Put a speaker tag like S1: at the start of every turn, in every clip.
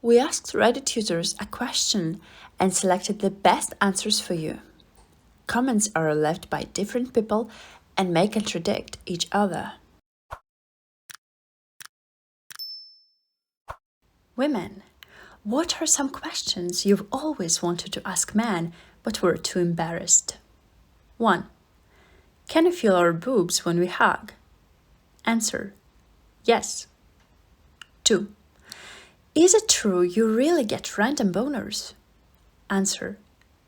S1: We asked Reddit users a question and selected the best answers for you. Comments are left by different people and may contradict each other. Women, what are some questions you've always wanted to ask men but were too embarrassed? 1. Can you feel our boobs when we hug? Answer: yes. 2. Is it true you really get random boners? Answer: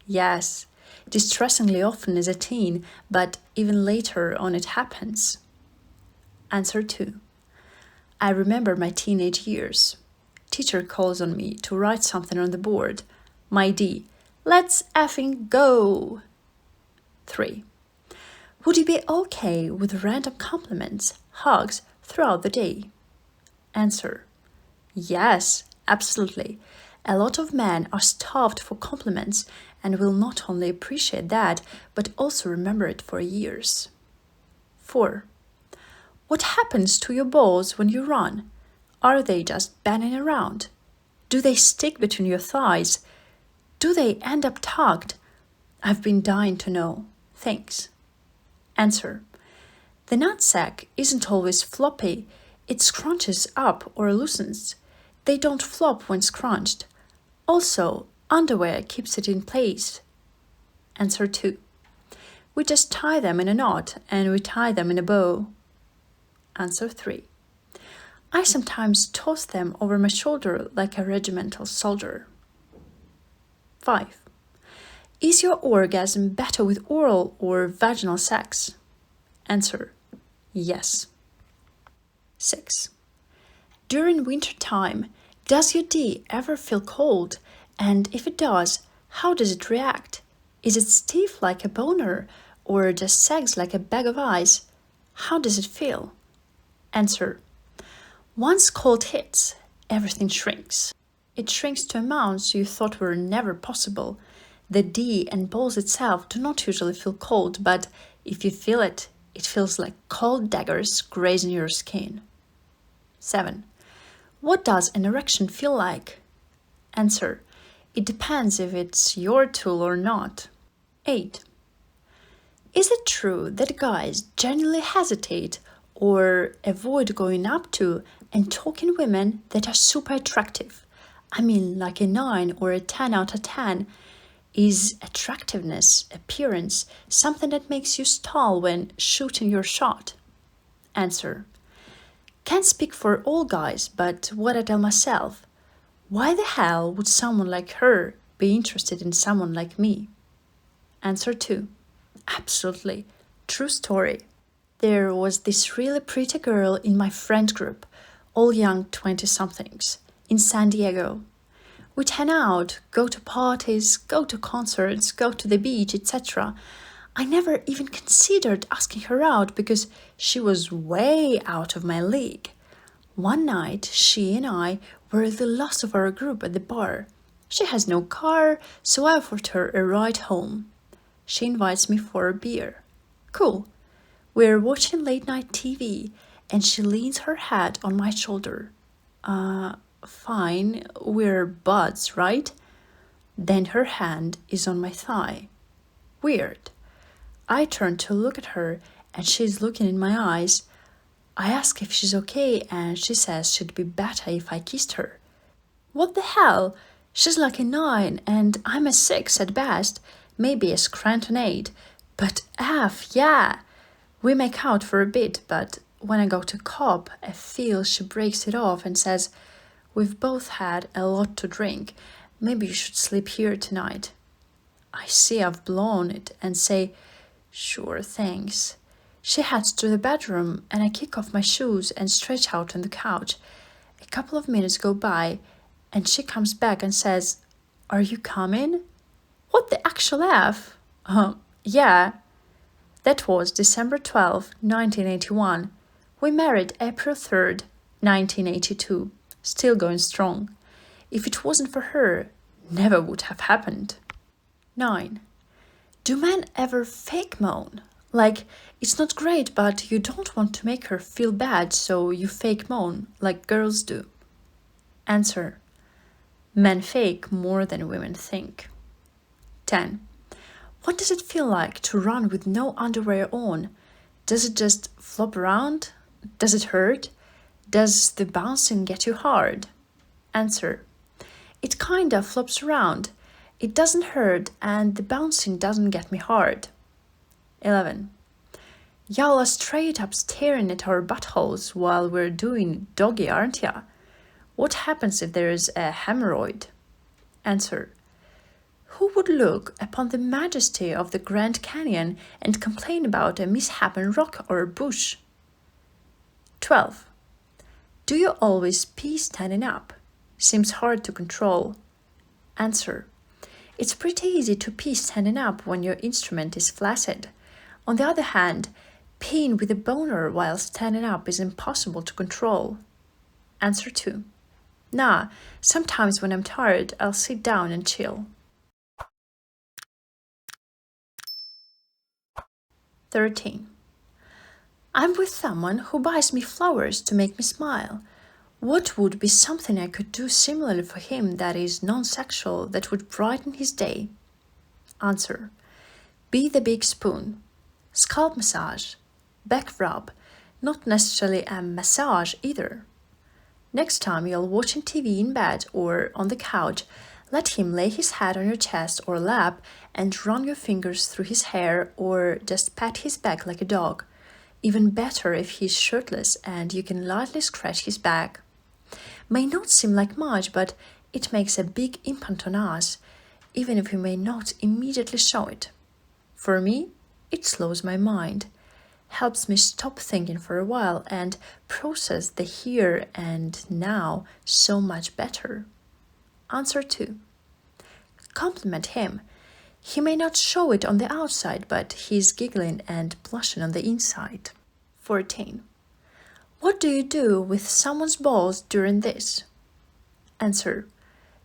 S1: yes. Distressingly often as a teen, but even later on it happens. Answer 2. I remember my teenage years. Teacher calls on me to write something on the board. My D, let's effing go. 3. Would you be okay with random compliments, hugs throughout the day? Answer: yes, absolutely. A lot of men are starved for compliments and will not only appreciate that, but also remember it for years. 4. What happens to your balls when you run? Are they just banging around? Do they stick between your thighs? Do they end up tucked? I've been dying to know. Thanks. Answer: the nutsack isn't always floppy. It scrunches up or loosens. They don't flop when scrunched. Also, underwear keeps it in place. Answer 2. We just tie them in a knot and we tie them in a bow. Answer 3. I sometimes toss them over my shoulder like a regimental soldier. 5. Is your orgasm better with oral or vaginal sex? Answer: yes. 6. During winter time, does your D ever feel cold? And if it does, how does it react? Is it stiff like a boner or just sags like a bag of ice? How does it feel? Answer: once cold hits, everything shrinks. It shrinks to amounts you thought were never possible. The D and balls itself do not usually feel cold, but if you feel it, it feels like cold daggers grazing your skin. 7. What does an erection feel like? Answer: it depends if it's your tool or not. 8. Is it true that guys genuinely hesitate or avoid going up to and talking women that are super attractive? I mean, like a 9 or a 10 out of 10. Is attractiveness, appearance, something that makes you stall when shooting your shot? Answer: can't speak for all guys, but what I tell myself. Why the hell would someone like her be interested in someone like me? Answer 2. Absolutely. True story. There was this really pretty girl in my friend group, all young 20-somethings, in San Diego. We'd hang out, go to parties, go to concerts, go to the beach, etc. I never even considered asking her out because she was way out of my league. One night, she and I were the last of our group at the bar. She has no car, so I offered her a ride home. She invites me for a beer. Cool. We're watching late night TV, and she leans her head on my shoulder. Fine, we're buds, right? Then her hand is on my thigh. Weird. I turn to look at her, and she's looking in my eyes. I ask if she's okay, and she says she'd be better if I kissed her. What the hell? She's like a 9, and I'm a 6 at best, maybe a Scranton 8. But yeah. We make out for a bit, but when I go to cop, I feel she breaks it off and says, we've both had a lot to drink. Maybe you should sleep here tonight. I see I've blown it and say, sure, thanks. She heads to the bedroom and I kick off my shoes and stretch out on the couch. A couple of minutes go by and she comes back and says, are you coming? What the actual F? Yeah. That was December 12, 1981. We married April 3rd, 1982. Still going strong. If it wasn't for her, never would have happened. 9. Do men ever fake moan? Like, it's not great, but you don't want to make her feel bad, so you fake moan, like girls do. Answer: Men fake more than women think. 10. What does it feel like to run with no underwear on? Does it just flop around? Does it hurt? Does the bouncing get you hard? Answer. It kinda flops around. It doesn't hurt and the bouncing doesn't get me hard. 11. Y'all are straight up staring at our buttholes while we're doing doggy, aren't ya? What happens if there is a hemorrhoid? Answer. Who would look upon the majesty of the Grand Canyon and complain about a misshapen rock or bush? 12. Do you always pee standing up? Seems hard to control. Answer. It's pretty easy to pee standing up when your instrument is flaccid. On the other hand, peeing with a boner while standing up is impossible to control. Answer 2. Nah, sometimes when I'm tired, I'll sit down and chill. 13. I'm with someone who buys me flowers to make me smile. What would be something I could do similarly for him that is non-sexual that would brighten his day? Answer. Be the big spoon. Scalp massage. Back rub. Not necessarily a massage either. Next time you're watching TV in bed or on the couch, let him lay his head on your chest or lap and run your fingers through his hair or just pat his back like a dog. Even better if he's shirtless and you can lightly scratch his back. May not seem like much, but it makes a big impact on us, even if we may not immediately show it. For me, it slows my mind, helps me stop thinking for a while and process the here and now so much better. Answer 2. Compliment him. He may not show it on the outside, but he's giggling and blushing on the inside. 14. What do you do with someone's balls during this? Answer.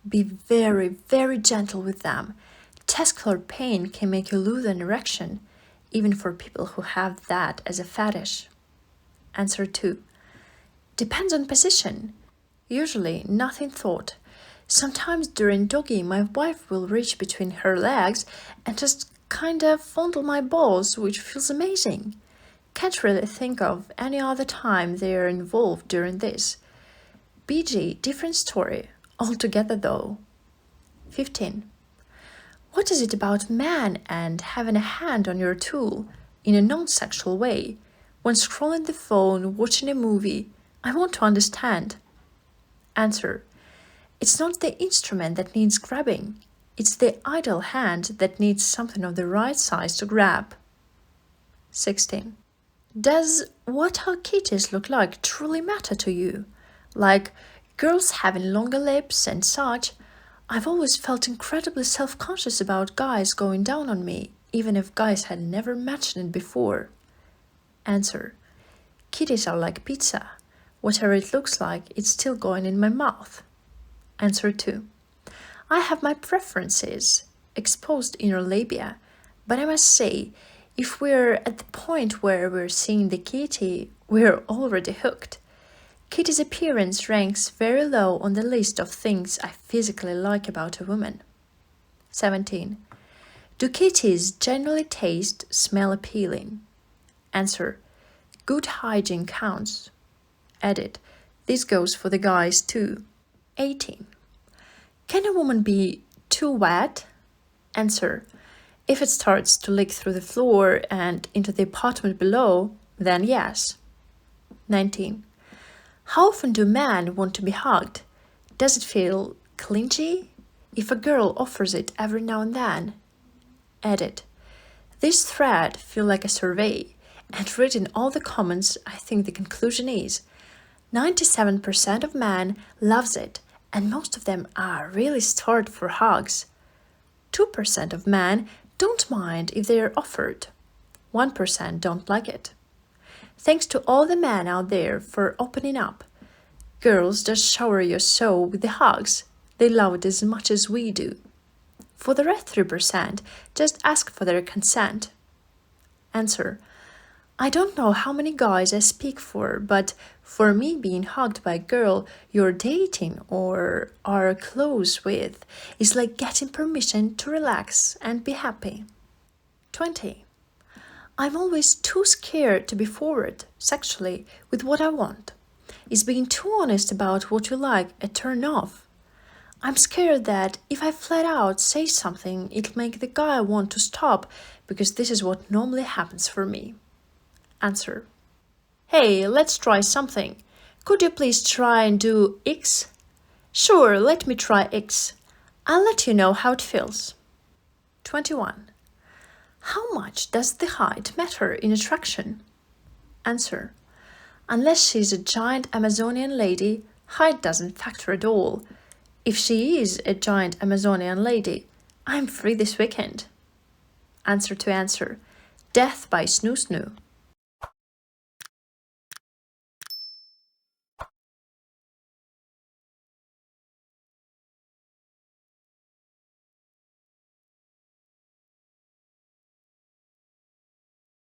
S1: Be very, very gentle with them. Testicular pain can make you lose an erection, even for people who have that as a fetish. Answer 2. Depends on position. Usually nothing thought. Sometimes during doggy, my wife will reach between her legs and just kind of fondle my balls, which feels amazing. Can't really think of any other time they are involved during this. BG, different story, altogether though. 15. What is it about man and having a hand on your tool in a non-sexual way? When scrolling the phone, watching a movie, I want to understand. Answer. It's not the instrument that needs grabbing. It's the idle hand that needs something of the right size to grab. 16. Does what our kitties look like truly matter to you? Like girls having longer lips and such? I've always felt incredibly self-conscious about guys going down on me, even if guys had never mentioned it before. Answer. Kitties are like pizza. Whatever it looks like, it's still going in my mouth. Answer 2. I have my preferences, exposed inner labia, but I must say, if we're at the point where we're seeing the kitty, we're already hooked. Kitty's appearance ranks very low on the list of things I physically like about a woman. 17. Do kitties generally taste, smell appealing? Answer. Good hygiene counts. Edit. This goes for the guys too. 18. Can a woman be too wet? Answer. If it starts to leak through the floor and into the apartment below, then yes. 19. How often do men want to be hugged? Does it feel clingy? If a girl offers it every now and then? Edit. This thread feels like a survey, and reading all the comments, I think the conclusion is 97% of men loves it, and most of them are really starved for hugs. 2% of men don't mind if they are offered. 1% don't like it. Thanks to all the men out there for opening up. Girls just shower your soul with the hugs. They love it as much as we do. For the rest 3%, just ask for their consent. Answer. I don't know how many guys I speak for, but for me, being hugged by a girl you're dating or are close with is like getting permission to relax and be happy. 20. I'm always too scared to be forward, sexually, with what I want. Is being too honest about what you like a turn off? I'm scared that if I flat out say something, it'll make the guy want to stop because this is what normally happens for me. Answer. Hey, let's try something. Could you please try and do X? Sure, let me try X. I'll let you know how it feels. 21. How much does the height matter in attraction? Answer. Unless she's a giant Amazonian lady, height doesn't factor at all. If she is a giant Amazonian lady, I'm free this weekend. Answer to answer. Death by snoo snoo.